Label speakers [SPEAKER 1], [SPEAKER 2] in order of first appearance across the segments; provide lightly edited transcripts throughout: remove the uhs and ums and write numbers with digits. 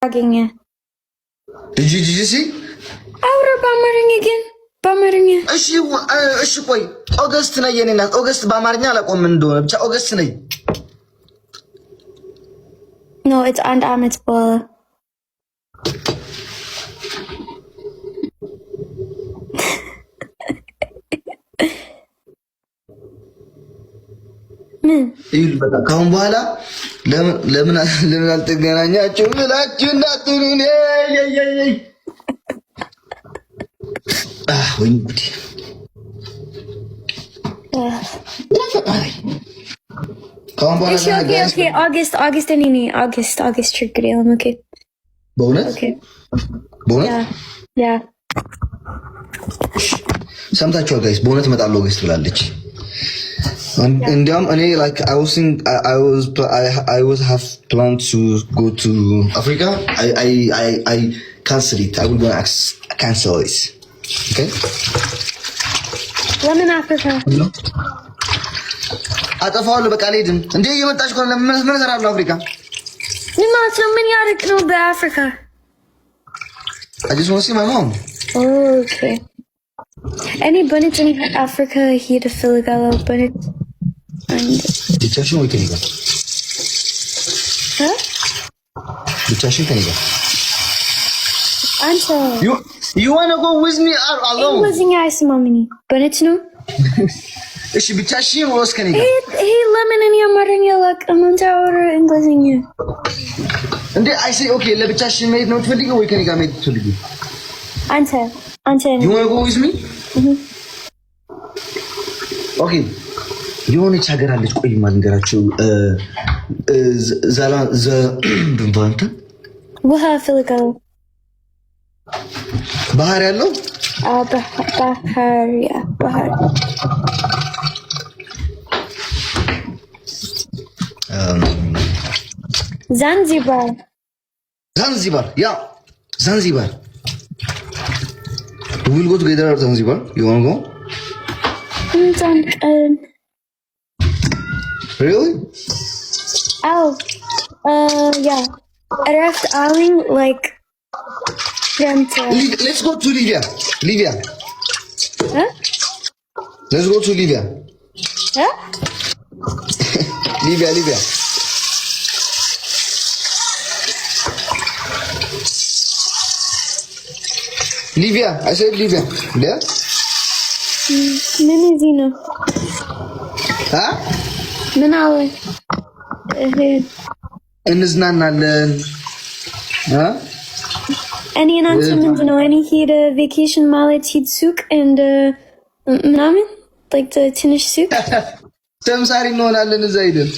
[SPEAKER 1] አገኘ
[SPEAKER 2] ጂጂሲ
[SPEAKER 1] አውራ በአማርኛ ግን በአማርኛ
[SPEAKER 2] እሺ ቆይ ኦገስት ነኝ የኔ እናት ኦገስት በአማርኛ አላውቀውም እንደሆነ ብቻ ኦገስት ነኝ
[SPEAKER 1] ኖ ኢትስ አንድ አመት በኋላ ምን
[SPEAKER 2] ይል በቃ ካሁን በኋላ ለምን አልተገናኛችሁም ብላችሁ እንዳትሉኝ ወይ ጉዲ ካሁን በኋላ
[SPEAKER 1] ኦኬ ኦገስት እኔ ኦገስት ችግር የለም ኦኬ
[SPEAKER 2] በእውነት
[SPEAKER 1] ያ
[SPEAKER 2] ሰምታችኋል ጋይስ በእውነት እመጣለሁ ኦገስት ብላለች እንዲያውም እኔ like I was have planned to go to Africa I cancel it I will go cancel it okay
[SPEAKER 1] ለምን አፍሪካ
[SPEAKER 2] አጠፋዋለሁ በቃ አልሄድም እንዴ እየመጣች ከሆነ ምን እሰራለሁ አፍሪካ
[SPEAKER 1] ምን ያደርግ ነው በአፍሪካ
[SPEAKER 2] I just want to see my mom
[SPEAKER 1] okay እኔ በነጭ አፍሪካ ሄደ እፈልጋለሁ በነጭ
[SPEAKER 2] ብቻሽን ወይ ከኔ ጋር ብቻሽን ከኔ ጋር
[SPEAKER 1] አንተ
[SPEAKER 2] you wanna go with me alone
[SPEAKER 1] እንግሊዝኛ አይሰማኝም በነጭ ነው
[SPEAKER 2] እሺ ብቻሽን ወይስ ከኔ ጋር
[SPEAKER 1] ይሄ ለምን እኔ አማርኛ አላውቅም አንተ አውራ እንግሊዝኛ
[SPEAKER 2] እንዴ አይ ሴ ኦኬ ለብቻሽን መሄድ ነው ትፈልጊው ወይ ከኔ ጋር መሄድ ትፈልጊው
[SPEAKER 1] አንተ
[SPEAKER 2] you wanna go with me ኦኬ የሆነች ሀገር አለች ቆይ ማልንገራችሁ ዛላ ድንባንተ
[SPEAKER 1] ውሃ እፈልጋለሁ
[SPEAKER 2] ባህር ያለው
[SPEAKER 1] ባህር ዛንዚባር
[SPEAKER 2] ያ ዛንዚባር we'll go together at Zanzibar you want to go really
[SPEAKER 1] yeah Arrest Alling like
[SPEAKER 2] let's go to Libya
[SPEAKER 1] huh
[SPEAKER 2] let's go to Libya
[SPEAKER 1] huh
[SPEAKER 2] Libya I said Libya yeah
[SPEAKER 1] ምን እዚህ ነው ምን አለ
[SPEAKER 2] እንዝናናለን
[SPEAKER 1] እኔ እናንተ ምንድን ነው እኔ ሄደ ቬኬሽን ማለት ሂድ ሱቅ እንደ ምናምን like ትንሽ ሱቅ
[SPEAKER 2] ተምሳሪ እንሆናለን እዛ ሄደን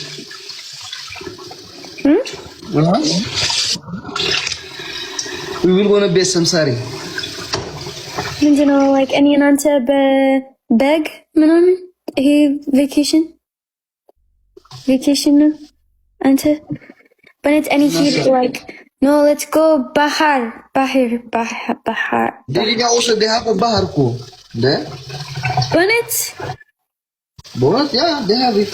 [SPEAKER 2] we will go to best ተምሳሪ
[SPEAKER 1] ምንድን ነው like እኔ እናንተ በበግ ምናምን ይሄ ቬኬሽን ነው አንተ በነት እኔ ሄድ like no let's go ባህር
[SPEAKER 2] ደሊኛ ወሰደ ደሃቆ ባህር እኮ በነት
[SPEAKER 1] በእውነት
[SPEAKER 2] ያ they have it